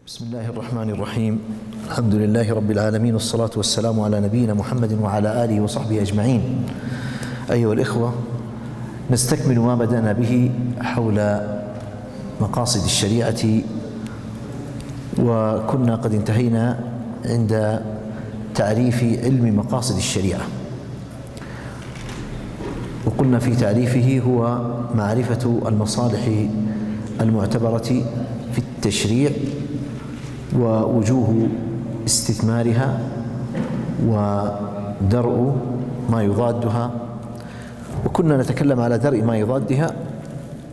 بسم الله الرحمن الرحيم. الحمد لله رب العالمين، والصلاة والسلام على نبينا محمد وعلى آله وصحبه أجمعين. أيها الإخوة، نستكمل ما بدأنا به حول مقاصد الشريعة، وكنا قد انتهينا عند تعريف علم مقاصد الشريعة، وقلنا في تعريفه هو معرفة المصالح المعتبرة في التشريع ووجوه استثمارها ودرء ما يضادها. وكنا نتكلم على درء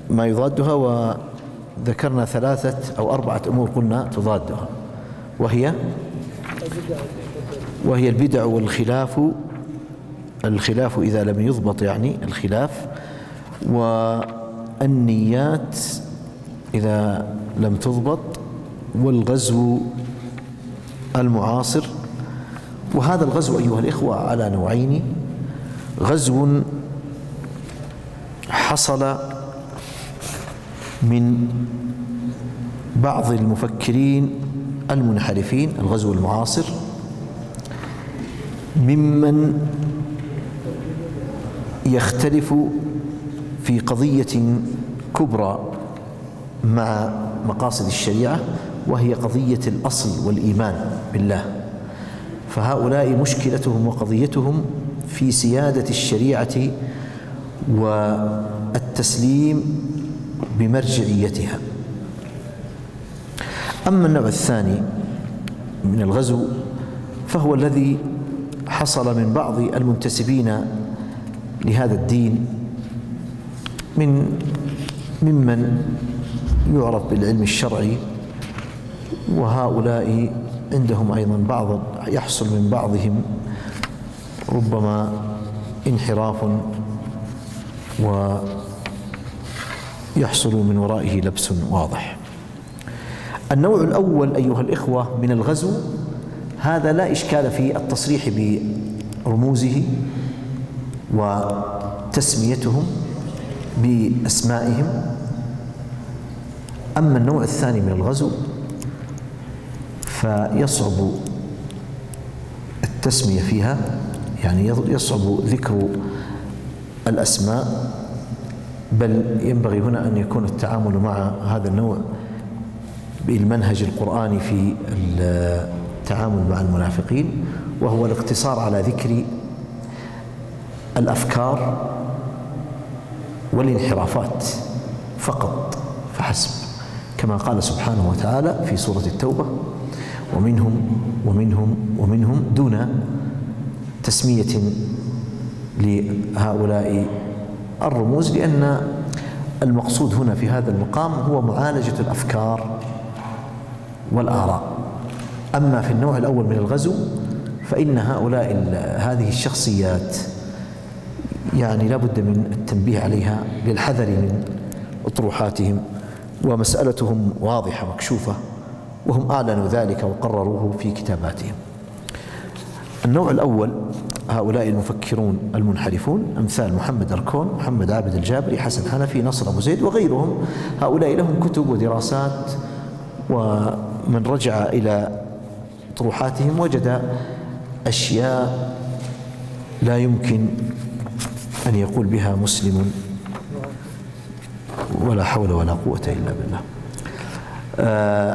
ما يضادها وذكرنا 3 أو 4 أمور قلنا تضادها، وهي البدع والخلاف إذا لم يضبط، يعني الخلاف، والنيات إذا لم تضبط، والغزو المعاصر. وهذا الغزو أيها الإخوة على نوعين: غزو حصل من بعض المفكرين المنحرفين، الغزو المعاصر، ممن يختلف في قضية كبرى مع مقاصد الشريعة، وهي قضية الأصل والإيمان بالله. فهؤلاء مشكلتهم وقضيتهم في سيادة الشريعة والتسليم بمرجعيتها. أما النوع الثاني من الغزو فهو الذي حصل من بعض المنتسبين لهذا الدين ممن يعرف بالعلم الشرعي، وهؤلاء عندهم أيضا يحصل من بعضهم ربما انحراف، ويحصل من ورائه لبس واضح. النوع الأول أيها الإخوة من الغزو، هذا لا إشكال في التصريح برموزه وتسميتهم بأسمائهم. أما النوع الثاني من الغزو فيصعب التسمية فيها، يعني يصعب ذكر الأسماء، بل ينبغي هنا أن يكون التعامل مع هذا النوع بالمنهج القرآني في التعامل مع المنافقين، وهو الاقتصار على ذكر الأفكار والانحرافات فقط فحسب، كما قال سبحانه وتعالى في سورة التوبة: ومنهم دون تسمية لهؤلاء الرموز، لأن المقصود هنا في هذا المقام هو معالجة الأفكار والآراء. أما في النوع الأول من الغزو فإن هذه الشخصيات يعني لا بد من التنبيه عليها للحذر من أطروحاتهم، ومسألتهم واضحة مكشوفة، وهم أعلنوا ذلك وقرروه في كتاباتهم. النوع الأول هؤلاء المفكرون المنحرفون، أمثال محمد أركون، محمد عابد الجابري، حسن حنفي، نصر أبو زيد وغيرهم. هؤلاء لهم كتب ودراسات، ومن رجع إلى طروحاتهم وجد أشياء لا يمكن أن يقول بها مسلم ولا حول ولا قوة إلا بالله.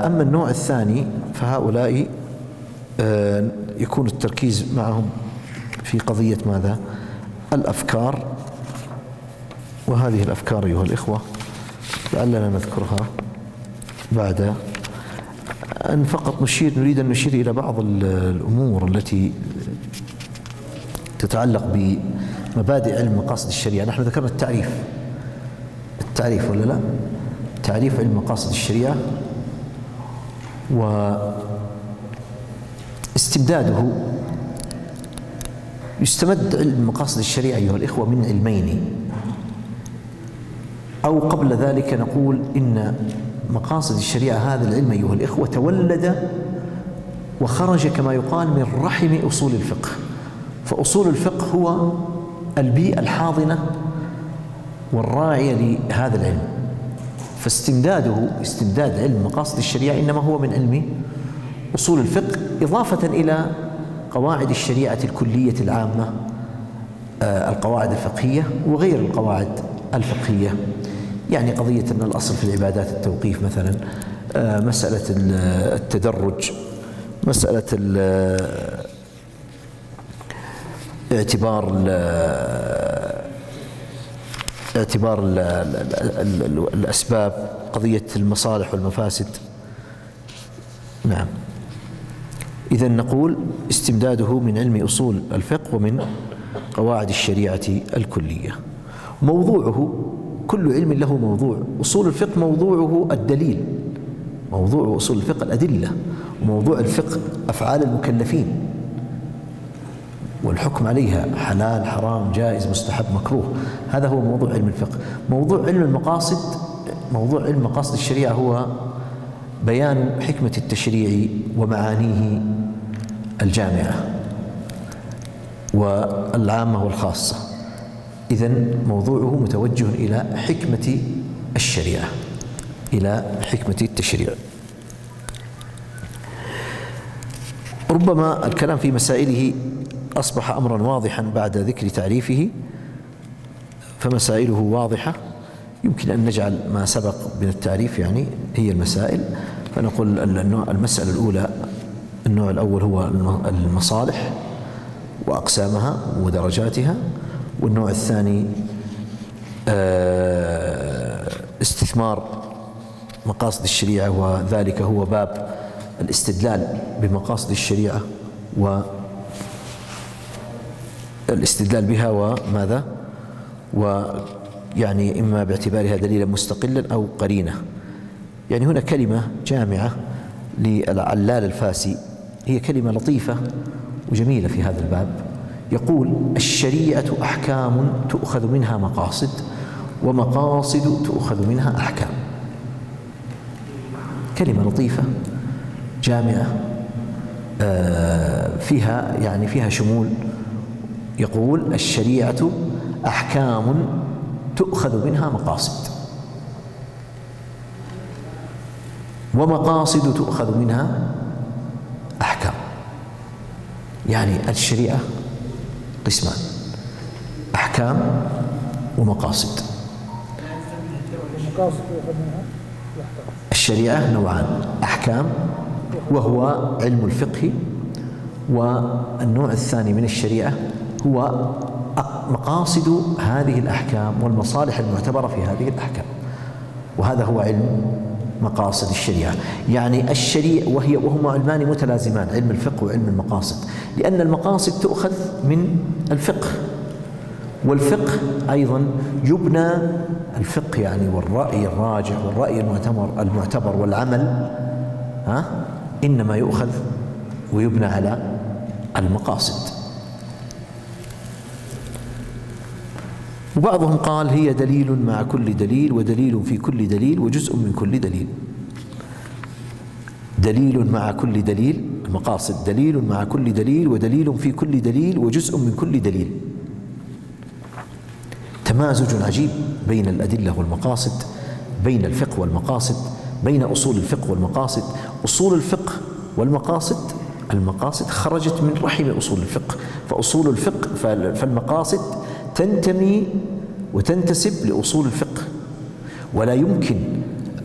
أما النوع الثاني فهؤلاء يكون التركيز معهم في قضية ماذا؟ الأفكار. وهذه الأفكار أيها الإخوة لعلنا نذكرها بعد أن فقط نريد أن نشير إلى بعض الأمور التي تتعلق بمبادئ علم مقاصد الشريعة. نحن ذكرنا التعريف ولا لا؟ تعريف علم مقاصد الشريعة واستمداده. يستمد علم مقاصد الشريعة أيها الإخوة من علمين، أو قبل ذلك نقول إن مقاصد الشريعة هذا العلم أيها الإخوة تولد وخرج كما يقال من رحم أصول الفقه. فأصول الفقه هو البيئة الحاضنة والراعية لهذا العلم، استمداد علم مقاصد الشريعة إنما هو من علم أصول الفقه، إضافة إلى قواعد الشريعة الكلية العامة، القواعد الفقهية وغير القواعد الفقهية. يعني قضية أن الأصل في العبادات التوقيف مثلا، مسألة التدرج، مسألة اعتبار الأسباب، قضية المصالح والمفاسد. نعم. إذن نقول استمداده من علم أصول الفقه ومن قواعد الشريعة الكلية. موضوعه، كل علم له موضوع. أصول الفقه موضوعه الدليل، موضوع أصول الفقه الأدلة، وموضوع الفقه أفعال المكلفين والحكم عليها، حلال حرام جائز مستحب مكروه. هذا هو موضوع علم الفقه. موضوع علم المقاصد، موضوع علم مقاصد الشريعة هو بيان حكمة التشريع ومعانيه الجامعة والعامة والخاصة. إذن موضوعه متوجه إلى حكمة الشريعة، إلى حكمة التشريع. ربما الكلام في مسائله أصبح أمرا واضحا بعد ذكر تعريفه، فمسائله واضحة. يمكن أن نجعل ما سبق من التعريف يعني هي المسائل، فنقول المسألة الأولى، النوع الأول هو المصالح وأقسامها ودرجاتها، والنوع الثاني استثمار مقاصد الشريعة، وذلك هو باب الاستدلال بمقاصد الشريعة والاستدلال بها وماذا، ويعني إما باعتبارها دليلا مستقلا أو قرينة. يعني هنا كلمة جامعة للعلال الفاسي، هي كلمة لطيفة وجميلة في هذا الباب. يقول: الشريعة أحكام تؤخذ منها مقاصد، ومقاصد تؤخذ منها أحكام. كلمة لطيفة جامعة فيها يعني فيها شمول. يقول: الشريعة أحكام تؤخذ منها مقاصد، ومقاصد تؤخذ منها أحكام. يعني الشريعة قسمان: أحكام ومقاصد. الشريعة نوعان: أحكام وهو علم الفقه، والنوع الثاني من الشريعة هو مقاصد هذه الأحكام والمصالح المعتبرة في هذه الأحكام، وهذا هو علم مقاصد الشريعة. يعني الشريعة وهما علمان متلازمان، علم الفقه وعلم المقاصد، لأن المقاصد تؤخذ من الفقه، والفقه أيضا يبنى الفقه يعني والرأي الراجح والرأي المعتبر والعمل إنما يؤخذ ويبنى على المقاصد. وبعضهم قال: هي دليل مع كل دليل، ودليل في كل دليل، وجزء من كل دليل. دليل مع كل دليل، المقاصد دليل مع كل دليل، ودليل في كل دليل، وجزء من كل دليل. تمازج عجيب بين الأدلة والمقاصد، بين الفقه والمقاصد، بين أصول الفقه والمقاصد. أصول الفقه والمقاصد، المقاصد خرجت من رحم أصول الفقه، فأصول الفقه فالمقاصد تنتمي وتنتسب لأصول الفقه، ولا يمكن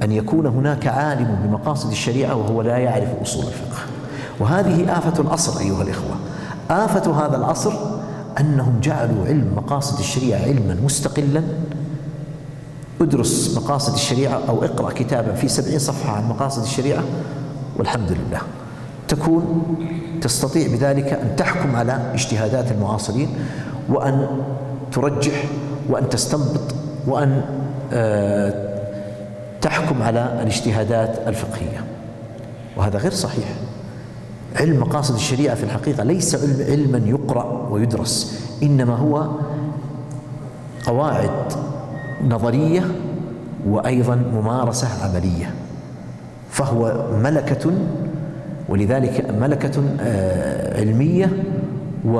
أن يكون هناك عالم بمقاصد الشريعة وهو لا يعرف أصول الفقه. وهذه آفة العصر أيها الإخوة. آفة هذا العصر أنهم جعلوا علم مقاصد الشريعة علما مستقلا. ادرس مقاصد الشريعة أو اقرأ كتابا في 70 صفحة عن مقاصد الشريعة والحمد لله، تستطيع بذلك أن تحكم على اجتهادات المعاصرين، وأن ترجح، وأن تستنبط، وأن تحكم على الاجتهادات الفقهية، وهذا غير صحيح. علم مقاصد الشريعة في الحقيقة ليس علما يقرأ ويدرس، إنما هو قواعد نظرية وأيضا ممارسة عملية، فهو ملكة، ولذلك ملكة علمية، و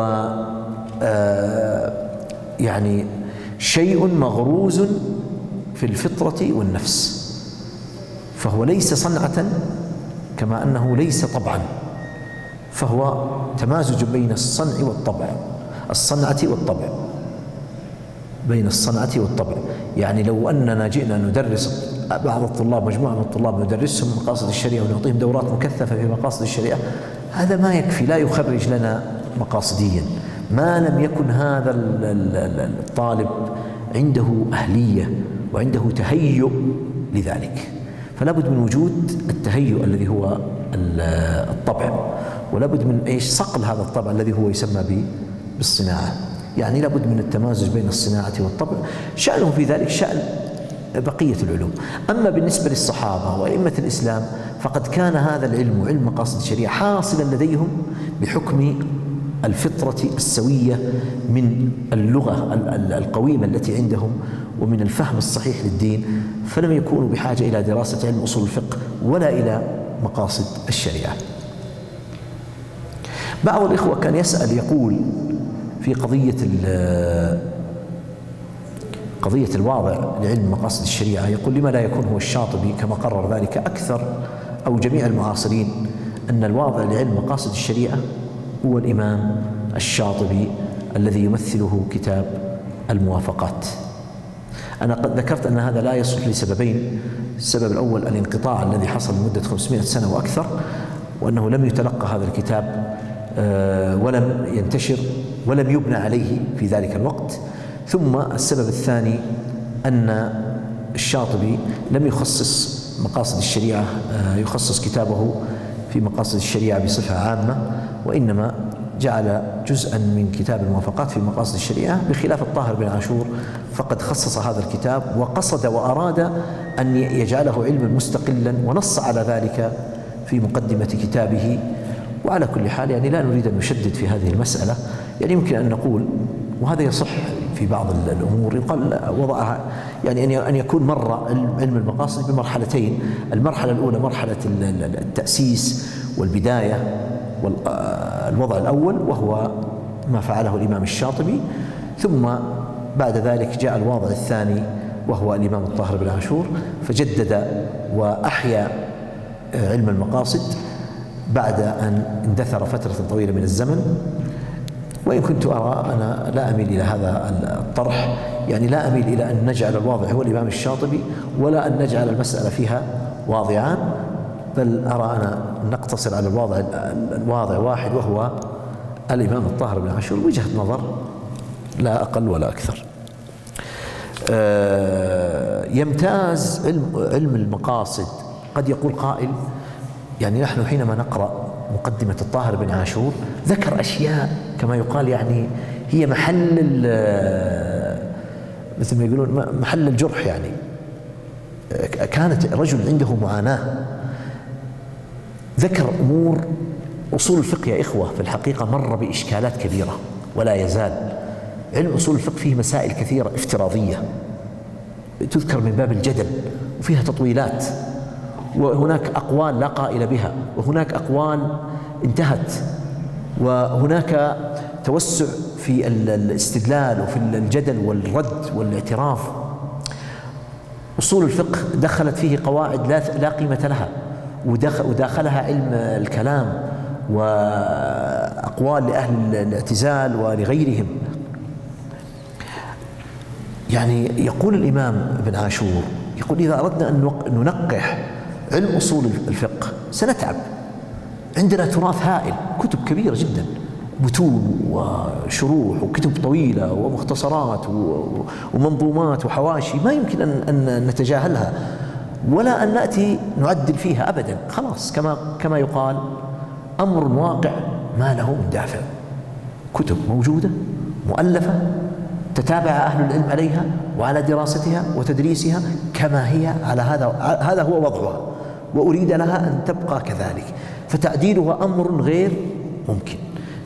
يعني شيء مغروز في الفطرة والنفس. فهو ليس صنعة كما أنه ليس طبعا، فهو تمازج بين الصنع والطبع، الصنعة والطبع، بين الصنعة والطبع. يعني لو أننا جئنا ندرس بعض الطلاب، مجموعة من الطلاب ندرسهم مقاصد الشريعة ونعطيهم دورات مكثفة في مقاصد الشريعة، هذا ما يكفي، لا يخرج لنا مقاصديا ما لم يكن هذا الطالب عنده أهلية وعنده تهيؤ لذلك. فلا بد من وجود التهيؤ الذي هو الطبع، ولا بد من صقل هذا الطبع الذي هو يسمى بالصناعة. يعني لا بد من التمازج بين الصناعة والطبع، شأنه في ذلك شأن بقية العلوم. أما بالنسبة للصحابة وأئمة الإسلام فقد كان هذا العلم، علم مقاصد الشريعة، حاصلا لديهم بحكم الفطرة السوية من اللغة القويمة التي عندهم ومن الفهم الصحيح للدين، فلم يكونوا بحاجة إلى دراسة علم أصول الفقه ولا إلى مقاصد الشريعة. بعض الإخوة كان يسأل يقول في قضية الواضع لعلم مقاصد الشريعة، يقول لما لا يكون هو الشاطبي كما قرر ذلك أكثر أو جميع المعاصرين أن الواضع لعلم مقاصد الشريعة هو الإمام الشاطبي الذي يمثله كتاب الموافقات. أنا قد ذكرت أن هذا لا يصلح لسببين: السبب الأول الانقطاع الذي حصل لمدة 500 سنة وأكثر، وأنه لم يتلقى هذا الكتاب ولم ينتشر ولم يبنى عليه في ذلك الوقت. ثم السبب الثاني أن الشاطبي لم يخصص مقاصد الشريعة، يخصص كتابه في مقاصد الشريعة بصفة عامة، وإنما جعل جزءا من كتاب الموافقات في مقاصد الشريعة، بخلاف الطاهر بن عاشور فقد خصص هذا الكتاب وقصد وأراد أن يجعله علما مستقلا، ونص على ذلك في مقدمة كتابه. وعلى كل حال يعني لا نريد أن نشدد في هذه المسألة، يعني يمكن أن نقول، وهذا يصح في بعض الأمور، يقال وضعها يعني أن يكون مر علم المقاصد بمرحلتين: المرحلة الأولى مرحلة التأسيس والبداية والوضع الأول، وهو ما فعله الإمام الشاطبي، ثم بعد ذلك جاء الوضع الثاني وهو الإمام الطاهر بن عاشور، فجدد وأحيا علم المقاصد بعد أن اندثر فترة طويلة من الزمن. وإن كنت أرى، أنا لا أميل إلى هذا الطرح، يعني لا أميل إلى أن نجعل الواضع هو الإمام الشاطبي ولا أن نجعل المسألة فيها واضعان، بل أرى أنا نقتصر على الواضع واحد وهو الإمام الطاهر بن عاشور، وجهة نظر لا أقل ولا أكثر. يمتاز علم المقاصد. قد يقول قائل يعني نحن حينما نقرأ مقدمة الطاهر بن عاشور ذكر أشياء كما يقال يعني هي محل مثل ما يقولون محل الجرح، يعني كانت رجل عنده معاناة، ذكر أمور. أصول الفقه يا إخوة في الحقيقة مر بإشكالات كبيرة ولا يزال. علم أصول الفقه فيه مسائل كثيرة افتراضية تذكر من باب الجدل وفيها تطويلات، وهناك أقوال لا قائل بها، وهناك أقوال انتهت، وهناك توسع في الاستدلال وفي الجدل والرد والاعتراف. أصول الفقه دخلت فيه قواعد لا قيمة لها، وداخلها علم الكلام وأقوال لأهل الاعتزال ولغيرهم. يعني يقول الإمام ابن عاشور، يقول إذا أردنا أن ننقح علم أصول الفقه سنتعب، عندنا تراث هائل، كتب كبيرة جدا، متون وشروح وكتب طويلة ومختصرات ومنظومات وحواشي، ما يمكن أن نتجاهلها ولا أن نأتي نعدل فيها أبدا. خلاص كما يقال أمر واقع ما له من دافع. كتب موجودة مؤلفة تتابع أهل العلم عليها وعلى دراستها وتدريسها كما هي، على هذا هو وضعها، وأريد لها أن تبقى كذلك. فتعديلها أمر غير ممكن.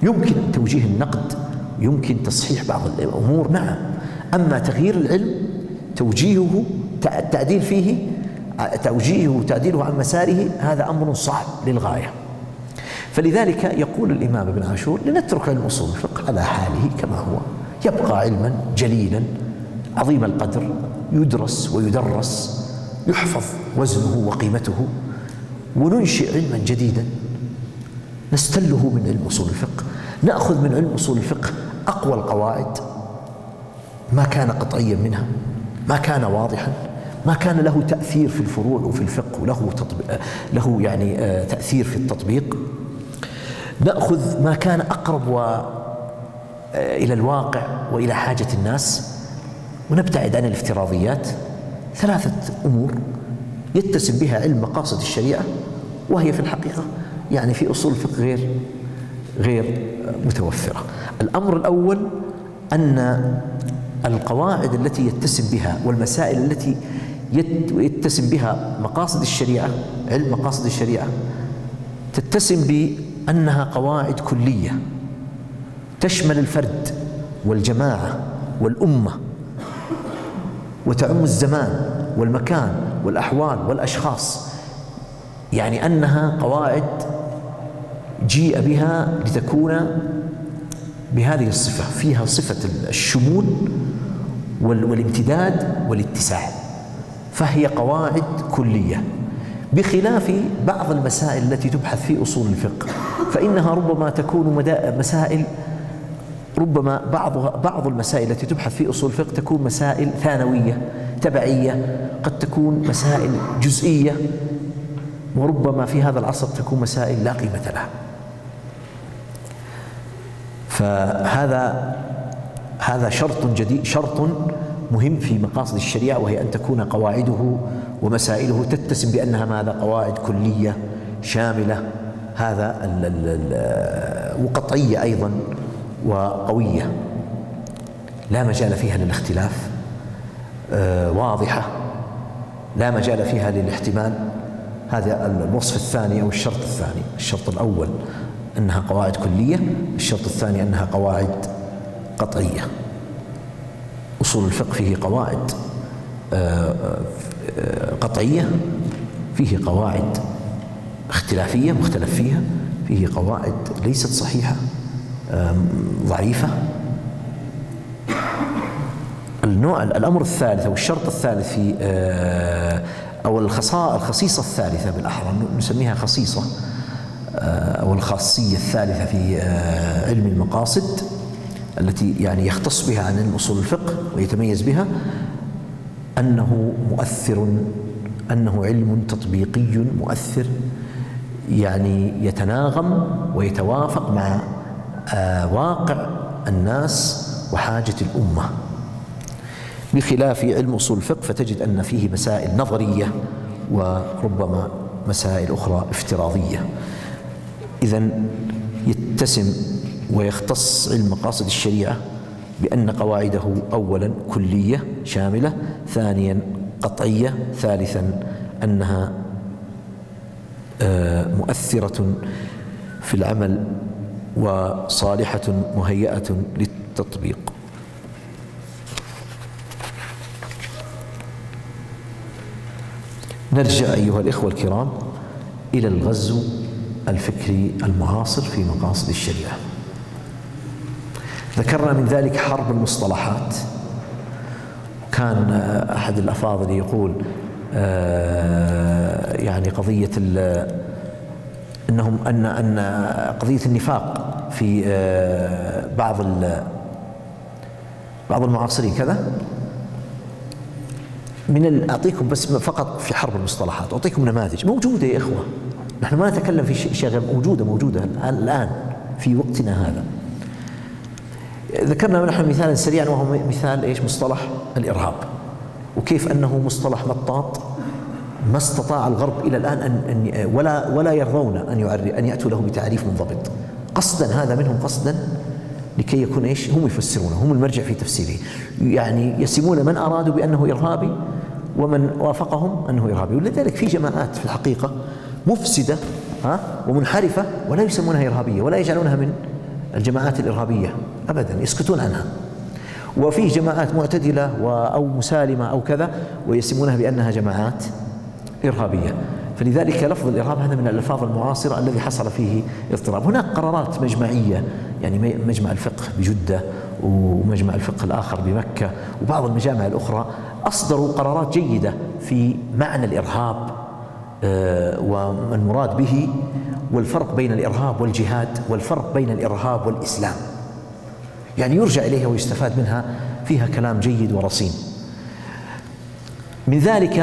يمكن توجيه النقد، يمكن تصحيح بعض الأمور، نعم. أما تغيير العلم توجيهه التعديل فيه، توجيهه تعديله عن مساره، هذا أمر صعب للغاية. فلذلك يقول الإمام ابن عاشور لنترك علم أصول الفقه على حاله كما هو، يبقى علما جليلا عظيم القدر، يدرس ويدرس يحفظ وزنه وقيمته، وننشئ علما جديدا نستله من علم أصول الفقه. نأخذ من علم أصول الفقه أقوى القواعد، ما كان قطعيا منها، ما كان واضحا، ما كان له تأثير في الفروع وفي الفقه، وله يعني تأثير في التطبيق. نأخذ ما كان أقرب إلى الواقع وإلى حاجة الناس، ونبتعد عن الافتراضيات. 3 أمور يتسم بها علم مقاصد الشريعة، وهي في الحقيقة يعني في أصول الفقه غير متوفرة. الأمر الأول أن القواعد التي يتسم بها والمسائل التي يتسم بها مقاصد الشريعة، علم مقاصد الشريعة، تتسم بأنها قواعد كلية تشمل الفرد والجماعة والأمة، وتعم الزمان والمكان والأحوال والأشخاص. يعني أنها قواعد جيء بها لتكون بهذه الصفة، فيها صفة الشمول والامتداد والاتساع، فهي قواعد كلية، بخلاف بعض المسائل التي تبحث في أصول الفقه، فإنها ربما تكون مسائل، ربما بعض المسائل التي تبحث في أصول الفقه تكون مسائل ثانوية تبعية، قد تكون مسائل جزئية، وربما في هذا العصر تكون مسائل لا قيمة لها. فهذا شرط مهم في مقاصد الشريعة، وهي أن تكون قواعده ومسائله تتسم بأنها ماذا؟ قواعد كلية شاملة، هذا وقطعية أيضا وقوية، لا مجال فيها للاختلاف، واضحة، لا مجال فيها للاحتمال. هذا الوصف الثاني أو الشرط الثاني. الشرط الأول أنها قواعد كلية، الشرط الثاني أنها قواعد قطعية. أصول الفقه فيه قواعد قطعية، فيه قواعد اختلافية مختلف فيها، فيه قواعد ليست صحيحة، ضعيفة. الأمر الثالث أو الشرط الثالث في أو الخصيصة الثالثة بالأحرى نسميها خصيصة أو الخاصية الثالثة في علم المقاصد التي يعني يختص بها عن علم أصول الفقه ويتميز بها، أنه مؤثر، أنه علم تطبيقي مؤثر، يعني يتناغم ويتوافق مع واقع الناس وحاجة الأمة، بخلاف علم أصول الفقه فتجد أن فيه مسائل نظرية وربما مسائل أخرى افتراضية. إذن يتسم ويختص علم مقاصد الشريعة بأن قواعده أولا كلية شاملة، ثانيا قطعية، ثالثا أنها مؤثرة في العمل وصالحة مهيئة للتطبيق. نرجع أيها الإخوة الكرام إلى الغزو الفكري المعاصر في مقاصد الشريعة. ذكرنا من ذلك حرب المصطلحات. كان أحد الأفاضل يقول يعني قضية أنهم أن قضية النفاق في بعض المعاصرين كذا. أعطيكم بس فقط في حرب المصطلحات، أعطيكم نماذج موجودة يا إخوة، نحن ما نتكلم في شيء غير موجودة الآن في وقتنا هذا. ذكرنا نحن مثالا سريعا، وهو مثال إيش؟ مصطلح الإرهاب، وكيف أنه مصطلح مطاط ما استطاع الغرب إلى الآن ولا يرضون أن يأتوا له بتعريف منضبط، قصدا، هذا منهم قصدا لكي يكون إيش؟ هم يفسرونه، هم المرجع في تفسيره، يعني يسمون من أرادوا بأنه إرهابي ومن وافقهم أنه إرهابي. ولذلك في جماعات في الحقيقة مفسدة ومنحرفة ولا يسمونها إرهابية ولا يجعلونها من الجماعات الإرهابية أبدا، يسكتون عنها. وفي جماعات معتدلة أو مسالمة أو كذا ويسمونها بأنها جماعات إرهابية. فلذلك لفظ الإرهاب هذا من الألفاظ المعاصرة الذي حصل فيه اضطراب. هناك قرارات مجمعية، يعني مجمع الفقه بجدة ومجمع الفقه الآخر بمكة وبعض المجامع الأخرى أصدروا قرارات جيدة في معنى الإرهاب والمراد به، والفرق بين الإرهاب والجهاد، والفرق بين الإرهاب والإسلام، يعني يرجع إليها ويستفاد منها، فيها كلام جيد ورصين. من ذلك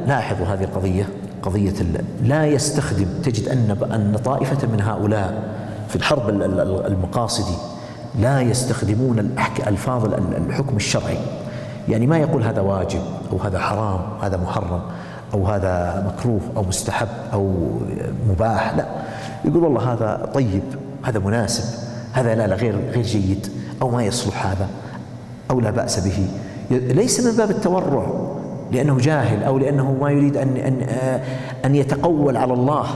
لاحظوا هذه القضية، قضية لا يستخدم، تجد أن طائفة من هؤلاء في الحرب المقاصدي لا يستخدمون ألفاظ الحكم الشرعي، يعني ما يقول هذا واجب أو هذا حرام، هذا محرم أو هذا مكروه أو مستحب أو مباح، لا، يقول والله هذا طيب، هذا مناسب، هذا لا غير جيد، أو ما يصلح هذا، أو لا بأس به. ليس من باب التورع لأنه جاهل أو لأنه ما يريد أن يتقول على الله،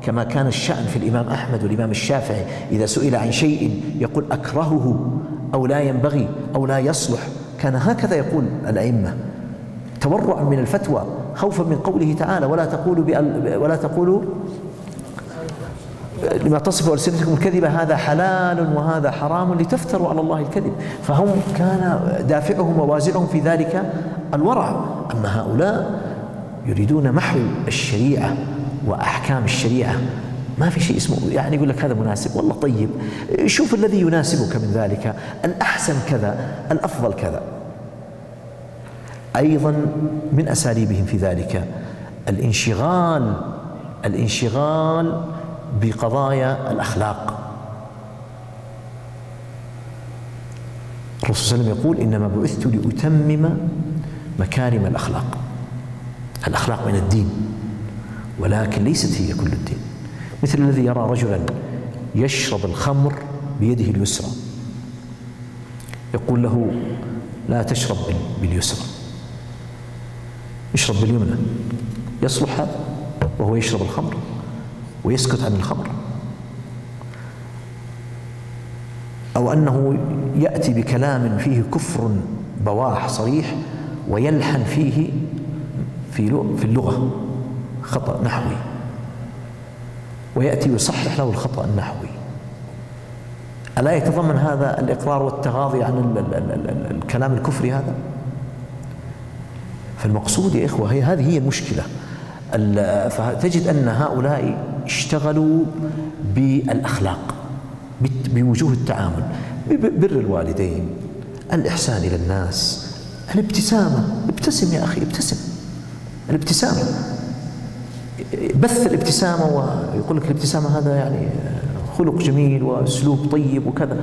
كما كان الشأن في الإمام أحمد والإمام الشافعي، إذا سئل عن شيء يقول أكرهه أو لا ينبغي أو لا يصلح، كان هكذا يقول الأئمة، تورعا من الفتوى، خوفا من قوله تعالى ولا تقولوا لما تصف ألسنتكم الكذب هذا حلال وهذا حرام لتفتروا على الله الكذب. فهم كان دافعهم ووازعهم في ذلك الورع. أما هؤلاء يريدون محو الشريعة وأحكام الشريعة، ما في شيء اسمه يعني يقول لك هذا مناسب، والله طيب، شوف الذي يناسبك من ذلك، الأحسن كذا، الأفضل كذا. أيضا من أساليبهم في ذلك الانشغال بقضايا الأخلاق. الرسول صلى الله عليه وسلم يقول إنما بعثت لأتمم مكارم الأخلاق. الأخلاق من الدين، ولكن ليست هي كل الدين. مثل الذي يرى رجلا يشرب الخمر بيده اليسرى، يقول له لا تشرب باليسرى، اشرب باليمنى. يصلح هذا وهو يشرب الخمر ويسكت عن الخمر؟ أو أنه يأتي بكلام فيه كفر بواح صريح ويلحن فيه في اللغة خطأ نحوي، ويأتي ويصحح له الخطأ النحوي. ألا يتضمن هذا الإقرار والتغاضي عن الكلام الكفري هذا؟ فالمقصود يا إخوة هذه هي المشكلة. فتجد أن هؤلاء اشتغلوا بالأخلاق، بوجوه التعامل، ببر الوالدين، الإحسان إلى الناس، الابتسامة. ابتسم يا أخي، ابتسم. الابتسامة، بث الابتسامة، ويقول لك الابتسامة هذا يعني خلق جميل وأسلوب طيب وكذا.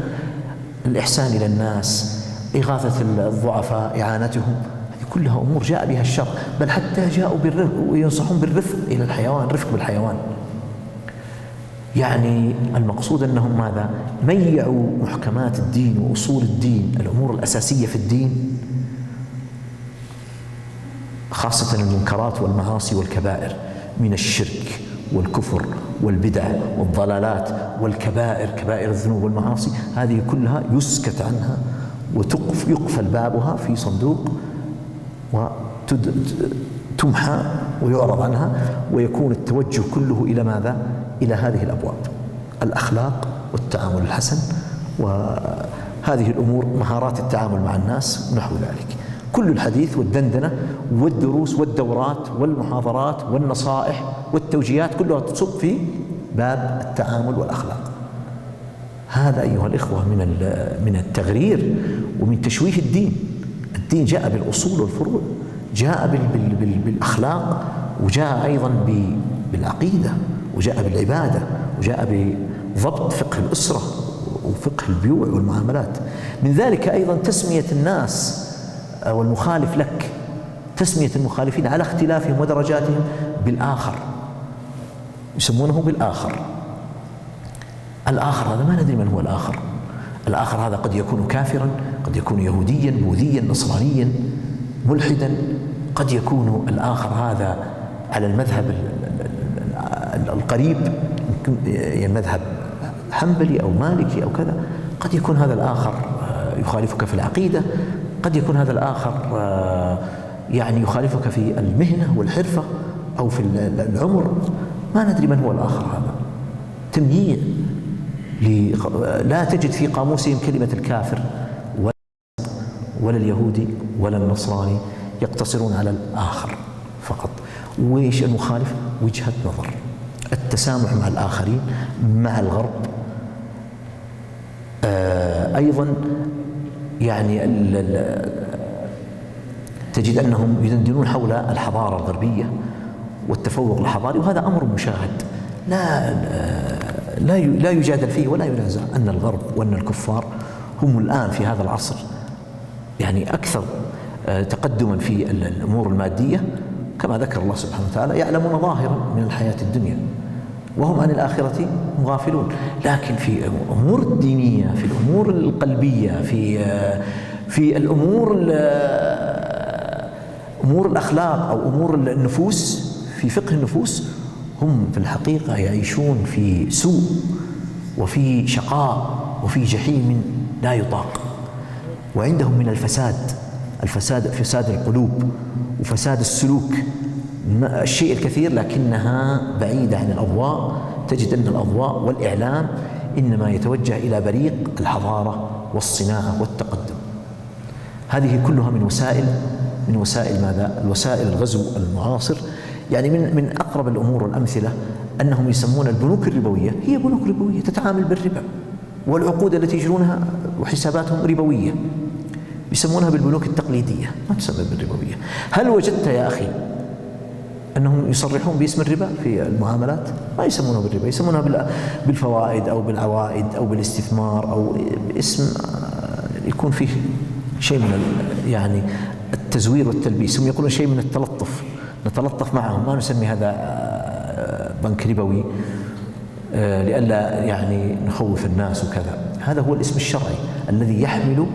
الإحسان إلى الناس، إغاثة الضعفاء، إعانتهم، هذه كلها أمور جاء بها الشرع، بل حتى جاءوا وينصحون بالرفق إلى الحيوان، رفق بالحيوان. يعني المقصود أنهم ماذا؟ ميعوا محكمات الدين وأصول الدين، الأمور الأساسية في الدين، خاصة المنكرات والمعاصي والكبائر من الشرك والكفر والبدع والضلالات والكبائر، كبائر الذنوب والمعاصي، هذه كلها يسكت عنها ويقفل بابها في صندوق وتمحى ويعرض عنها، ويكون التوجه كله إلى ماذا؟ إلى هذه الأبواب: الأخلاق والتعامل الحسن، وهذه الأمور، مهارات التعامل مع الناس ونحو ذلك. كل الحديث والدندنة والدروس والدورات والمحاضرات والنصائح والتوجيهات كلها تصب في باب التعامل والأخلاق. هذا أيها الإخوة من التغرير ومن تشويه الدين. الدين جاء بالأصول والفروع، جاء بالأخلاق، وجاء أيضا بالعقيدة، وجاء بالعبادة، وجاء بضبط فقه الأسرة وفقه البيوع والمعاملات. من ذلك أيضا تسمية الناس والمخالف لك، تسمية المخالفين على اختلافهم ودرجاتهم بالآخر، يسمونه بالآخر. الآخر هذا ما ندري من هو الآخر. الآخر هذا قد يكون كافرا، قد يكون يهوديا، بوذيا، نصرانيا، ملحدا، قد يكون الآخر هذا على المذهب القريب، يعني مذهب حنبلي أو مالكي أو كذا. قد يكون هذا الآخر يخالفك في العقيدة، قد يكون هذا الآخر يعني يخالفك في المهنة والحرفة أو في العمر. ما ندري من هو الآخر هذا. تمييع، لا تجد في قاموسهم كلمة الكافر ولا اليهودي ولا النصراني، يقتصرون على الآخر فقط. وإيش المخالف؟ وجهة نظر، التسامح مع الآخرين، مع الغرب. أيضا يعني تجد أنهم يدندنون حول الحضارة الغربية والتفوق الحضاري، وهذا أمر مشاهد لا يجادل فيه ولا ينازع، أن الغرب وأن الكفار هم الآن في هذا العصر يعني أكثر تقدما في الأمور المادية، كما ذكر الله سبحانه وتعالى: يعلمون ظاهرا من الحياة الدنيا وهم عن الآخرة غافلون. لكن في الأمور الدينية، في الأمور القلبية، في أمور الأخلاق أو أمور النفوس، في فقه النفوس، هم في الحقيقة يعيشون في سوء وفي شقاء وفي جحيم لا يطاق. وعندهم من فساد القلوب وفساد السلوك الشيء الكثير، لكنها بعيدة عن الأضواء. تجد أن الأضواء والإعلام إنما يتوجه إلى بريق الحضارة والصناعة والتقدم. هذه كلها من وسائل ماذا؟ الوسائل الغزو المعاصر. يعني من أقرب الأمور والأمثلة أنهم يسمون البنوك الربوية هي بنوك ربوية تتعامل بالربا، والعقود التي يجرونها وحساباتهم ربوية، يسمونها بالبنوك التقليدية، ما تسمى بالربوية. هل وجدت يا أخي أنهم يصرحون باسم الربا في المعاملات؟ ما يسمونها بالربا، يسمونها بالفوائد أو بالعوائد أو بالاستثمار أو باسم يكون فيه شيء من يعني التزوير والتلبيس. هم يقولون شيء من التلطف، نتلطف معهم، ما نسمي هذا بنك ربوي لئلا يعني نخوف الناس وكذا. هذا هو الاسم الشرعي الذي يحمل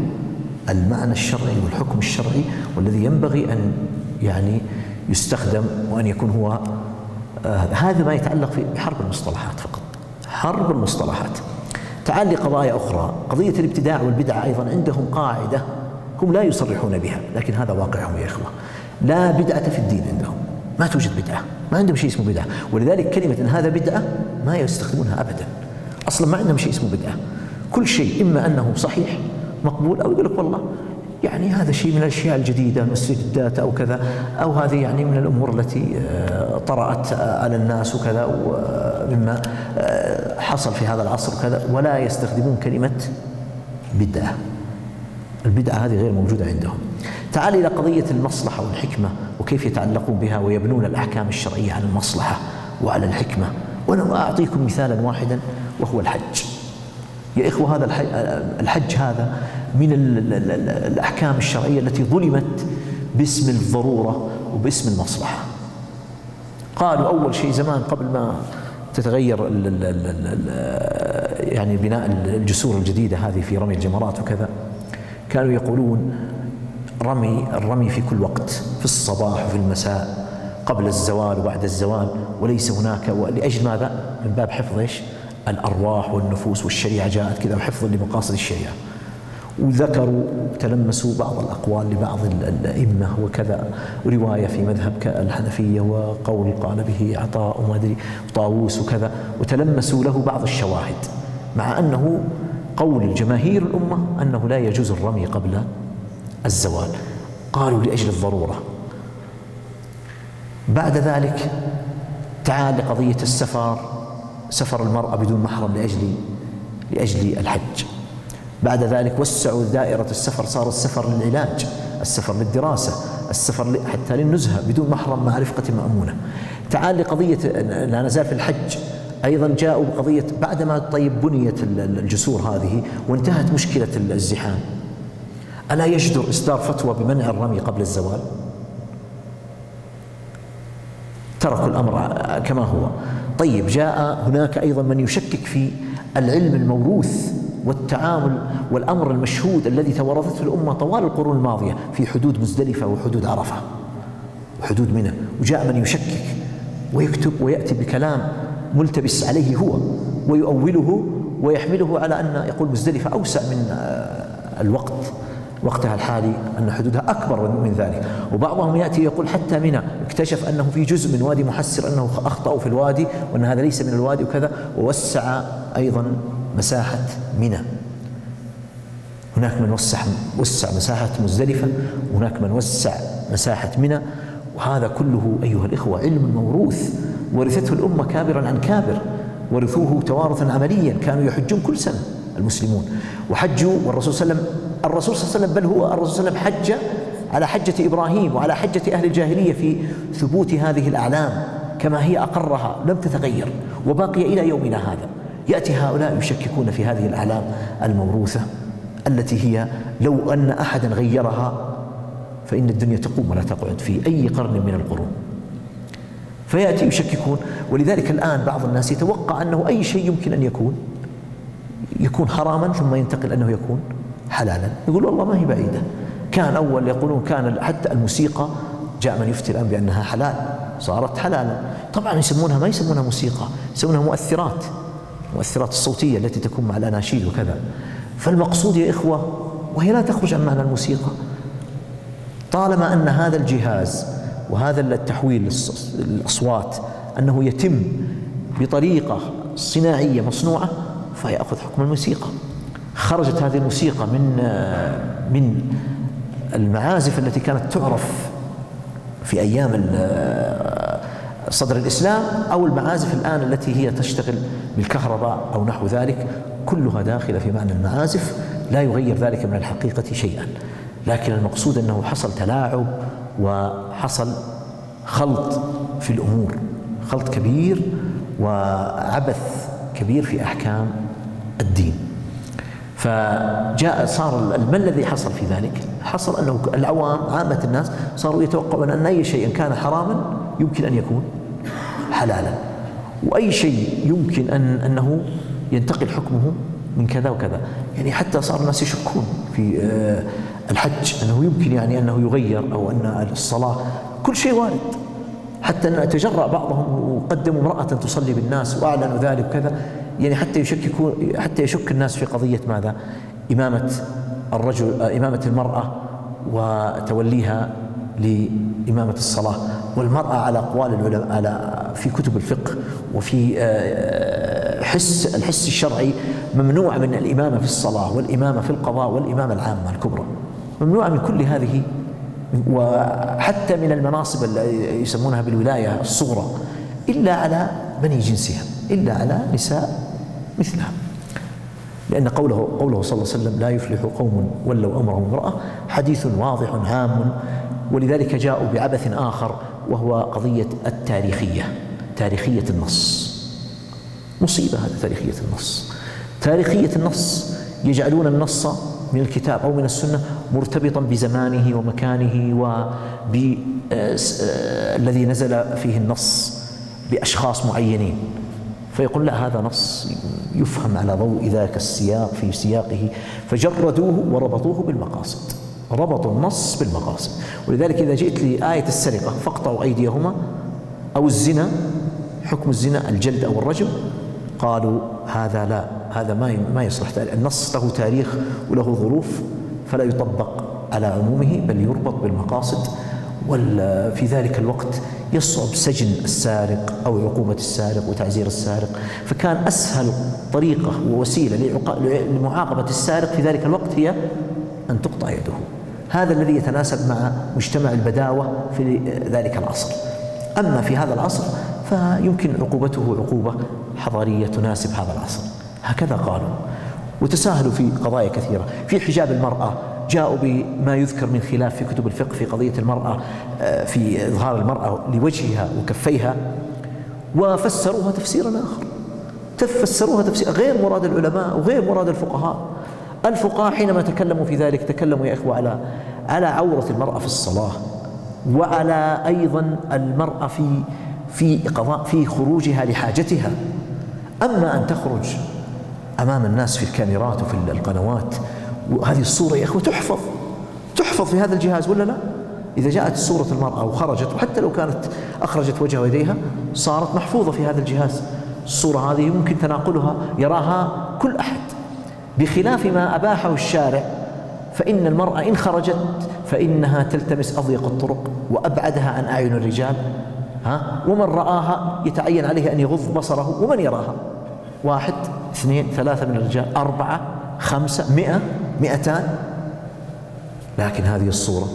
المعنى الشرعي والحكم الشرعي، والذي ينبغي أن يعني يستخدم وأن يكون هو هذا ما يتعلق في حرب المصطلحات فقط، حرب المصطلحات. تعال لقضايا أخرى، قضية الابتداع والبدعة أيضا عندهم قاعدة هم لا يصرحون بها، لكن هذا واقعهم يا إخوة. لا بدعة في الدين عندهم، ما توجد بدعة، ما عندهم شيء اسمه بدعة. ولذلك كلمة إن هذا بدعة ما يستخدمونها أبدا، أصلا ما عندهم شيء اسمه بدعة. كل شيء إما أنه صحيح مقبول، أو يقول لك والله يعني هذا شيء من الأشياء الجديدة مثل الداتا أو كذا، أو هذه يعني من الأمور التي طرأت على الناس وكذا، ومما حصل في هذا العصر وكذا، ولا يستخدمون كلمة بدعة. البدعة هذه غير موجودة عندهم. تعال إلى قضية المصلحة والحكمة وكيف يتعلقون بها ويبنون الأحكام الشرعية على المصلحة وعلى الحكمة. وأنا أعطيكم مثالا واحدا وهو الحج. يا إخوة، هذا الحج هذا من الأحكام الشرعية التي ظلمت باسم الضرورة وباسم المصلحة. قالوا أول شيء زمان قبل ما تتغير يعني بناء الجسور الجديدة هذه في رمي الجمرات وكذا، كانوا يقولون الرمي في كل وقت، في الصباح وفي المساء، قبل الزوال وبعد الزوال، وليس هناك، لأجل ماذا؟ من باب حفظ إيش؟ الأرواح والنفوس، والشريعة جاءت كذا حفظا لمقاصد الشريعة. وذكروا تلمسوا بعض الأقوال لبعض الأئمة وكذا، ورواية في مذهب الحنفية وقول قال به عطاء وما أدري طاووس وكذا، وتلمسوا له بعض الشواهد، مع أنه قول الجماهير الأمة أنه لا يجوز الرمي قبل الزوال. قالوا لأجل الضرورة. بعد ذلك تعال لقضية السفر، سفر المرأة بدون محرم لأجل الحج. بعد ذلك وسعوا دائرة السفر، صار السفر للعلاج، السفر للدراسة، السفر حتى للنزهة بدون محرم مع رفقة مأمونة. تعال لقضية، لا نزال في الحج أيضا، جاءوا بقضية بعدما طيب بنيت الجسور هذه وانتهت مشكلة الزحام، ألا يجدر إصدار فتوى بمنع الرمي قبل الزوال؟ تركوا الأمر كما هو. طيب، جاء هناك أيضا من يشكك في العلم الموروث والتعامل والأمر المشهود الذي توارثته الأمة طوال القرون الماضية في حدود مزدلفة وحدود عرفة وحدود منى. وجاء من يشكك ويكتب ويأتي بكلام ملتبس عليه هو، ويؤوله ويحمله على أن يقول مزدلفة أوسع من وقتها الحالي، أن حدودها أكبر من ذلك. وبعضهم يأتي يقول حتى منى اكتشف أنه في جزء من وادي محسر أنه أخطأوا في الوادي وأن هذا ليس من الوادي وكذا، ووسع أيضا مساحة منى. هناك من وسع مساحة مزدلفة، وهناك من وسع مساحة منى. وهذا كله أيها الإخوة علم موروث ورثته الأمة كابرا عن كابر، ورثوه توارثا عمليا. كانوا يحجون كل سنة المسلمون وحجوا، والرسول صلى الله عليه وسلم بل هو الرسول صلى الله عليه وسلم حج على حجة إبراهيم وعلى حجة أهل الجاهلية في ثبوت هذه الأعلام كما هي أقرها لم تتغير وباقية إلى يومنا هذا. يأتي هؤلاء يشككون في هذه الأعلام الموروثة التي هي لو أن أحدا غيرها فإن الدنيا تقوم ولا تقعد في أي قرن من القرون. فيأتي يشككون. ولذلك الآن بعض الناس يتوقع أنه أي شيء يمكن أن يكون حراما ثم ينتقل أنه يكون حلالا. يقول والله ما هي بعيدة. كان أول يقولون كان حتى الموسيقى جاء من يفتي الآن بأنها حلال، صارت حلالا. طبعا ما يسمونها موسيقى، يسمونها مؤثرات الصوتية التي تكون مع الأناشيد وكذا. فالمقصود يا إخوة، وهي لا تخرج عن معنى الموسيقى، طالما أن هذا الجهاز وهذا التحويل الأصوات أنه يتم بطريقة صناعية مصنوعة فيأخذ حكم الموسيقى. خرجت هذه الموسيقى من المعازف التي كانت تعرف في أيام صدر الإسلام، أو المعازف الآن التي هي تشتغل بالكهرباء أو نحو ذلك، كلها داخلة في معنى المعازف، لا يغير ذلك من الحقيقة شيئا. لكن المقصود أنه حصل تلاعب وحصل خلط في الأمور، خلط كبير وعبث كبير في أحكام الدين. صار ما الذي حصل في ذلك؟ حصل أنه العوام عامة الناس صاروا يتوقعون أن أي شيء كان حراما يمكن أن يكون حلالا، وأي شيء يمكن أنه ينتقل حكمه من كذا وكذا. يعني حتى صار الناس يشكون في الحج أنه يمكن يعني أنه يغير، أو أن الصلاة كل شيء وارد. حتى أن تجرأ بعضهم وقدموا امرأة تصلي بالناس وأعلنوا ذلك وكذا، يعني حتى يشك الناس في قضية ماذا؟ إمامة المرأة وتوليها لإمامة الصلاة. والمرأة على أقوال العلماء في كتب الفقه وفي الحس الشرعي ممنوع من الإمامة في الصلاة والإمامة في القضاء والإمامة العامة الكبرى، ممنوع من كل هذه، وحتى من المناصب اللي يسمونها بالولاية الصغرى، إلا على بني جنسها، إلا على نساء مثلها. لأن قوله صلى الله عليه وسلم لا يفلح قوم ولوا أمرهم امرأة حديث واضح عام. ولذلك جاءوا بعبث آخر وهو قضية تاريخية النص. مصيبة هذا تاريخية النص. يجعلون النص من الكتاب أو من السنة مرتبطا بزمانه ومكانه وبالذي نزل فيه النص بأشخاص معينين، فيقول لا هذا نص يفهم على ضوء ذاك السياق في سياقه، فجردوه وربطوه بالمقاصد، ربطوا النص بالمقاصد. ولذلك إذا جئت لآية السرقة فاقطعوا أيديهما، أو الزنا حكم الزنا الجلد أو الرجم، قالوا هذا لا، هذا ما يصلح. النص له تاريخ وله ظروف، فلا يطبق على عمومه بل يربط بالمقاصد. وفي ذلك الوقت يصعب سجن السارق أو عقوبة السارق وتعزير السارق، فكان أسهل طريقة ووسيلة لمعاقبة السارق في ذلك الوقت هي أن تقطع يده. هذا الذي يتناسب مع مجتمع البداوة في ذلك العصر. أما في هذا العصر فيمكن عقوبته عقوبة حضارية تناسب هذا العصر. هكذا قالوا، وتساهلوا في قضايا كثيرة. في حجاب المرأة جاءوا بما يذكر من خلاف في كتب الفقه في قضية المرأة، في إظهار المرأة لوجهها وكفيها، وفسروها تفسيرا آخر، فسروها تفسير غير مراد العلماء وغير مراد الفقهاء. الفقهاء حينما تكلموا في ذلك تكلموا يا إخوة على عورة المرأة في الصلاة، وعلى أيضا المرأة في خروجها لحاجتها. أما أن تخرج أمام الناس في الكاميرات وفي القنوات، وهذه الصورة يا أخوة تحفظ في هذا الجهاز ولا لا؟ إذا جاءت صورة المرأة وخرجت، وحتى لو كانت أخرجت وجهها ويديها صارت محفوظة في هذا الجهاز. الصورة هذه يمكن تناقلها، يراها كل أحد، بخلاف ما أباحه الشارع. فإن المرأة إن خرجت فإنها تلتمس أضيق الطرق وأبعدها عن أعين الرجال، ومن رآها يتعين عليه أن يغض بصره. ومن يراها؟ 1 2 3 من الرجال، 4 5 100 200. لكن هذه الصورة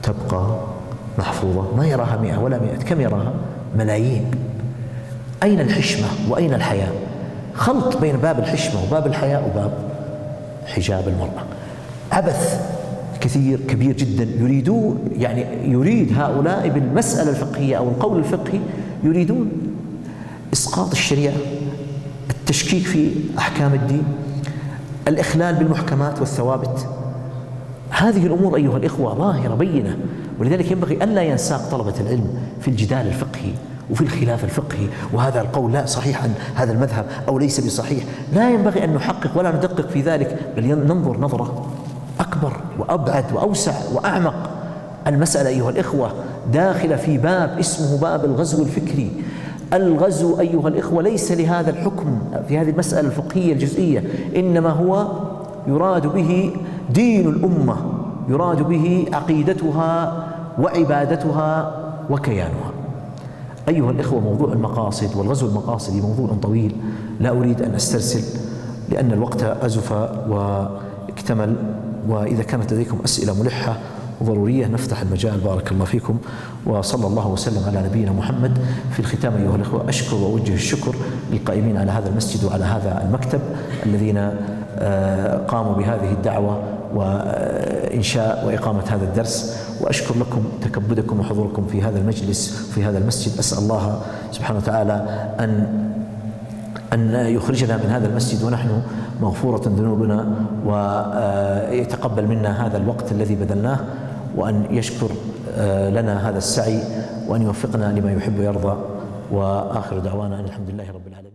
تبقى محفوظة، ما يراها 100 ولا 100، كم يراها؟ ملايين. أين الحشمة وأين الحياء؟ خلط بين باب الحشمة وباب الحياء وباب حجاب المرأة. عبث كثير كبير جدا يريد هؤلاء بالمسألة الفقهية أو القول الفقهي، يريدون إسقاط الشريعة، التشكيك في أحكام الدين، الإخلال بالمحكمات والثوابت. هذه الأمور أيها الإخوة ظاهرة بينة، ولذلك ينبغي ألا ينساق طلبة العلم في الجدال الفقهي وفي الخلاف الفقهي، وهذا القول لا صحيح عن هذا المذهب أو ليس بصحيح. لا ينبغي أن نحقق ولا ندقق في ذلك، بل ننظر نظرة أكبر وأبعد وأوسع وأعمق. المسألة أيها الإخوة داخلة في باب اسمه باب الغزو الفكري. الغزو أيها الإخوة ليس لهذا الحكم في هذه المسألة الفقهية الجزئية، إنما هو يراد به دين الأمة، يراد به عقيدتها وعبادتها وكيانها. أيها الإخوة، موضوع المقاصد والغزو المقاصدي موضوع طويل، لا أريد أن أسترسل لأن الوقت أزف واكتمل، وإذا كانت لديكم أسئلة ملحة وضرورية نفتح المجال. بارك الله فيكم، وصلى الله وسلم على نبينا محمد. في الختام أيها الأخوة، أشكر وأوجه الشكر للقائمين على هذا المسجد وعلى هذا المكتب الذين قاموا بهذه الدعوة وإنشاء وإقامة هذا الدرس، وأشكر لكم تكبدكم وحضوركم في هذا المجلس في هذا المسجد. أسأل الله سبحانه وتعالى أن يخرجنا من هذا المسجد ونحن مغفورة ذنوبنا، ويتقبل منا هذا الوقت الذي بذلناه، وأن يشكر لنا هذا السعي، وأن يوفقنا لما يحب ويرضى. وآخر دعوانا أن الحمد لله رب العالمين.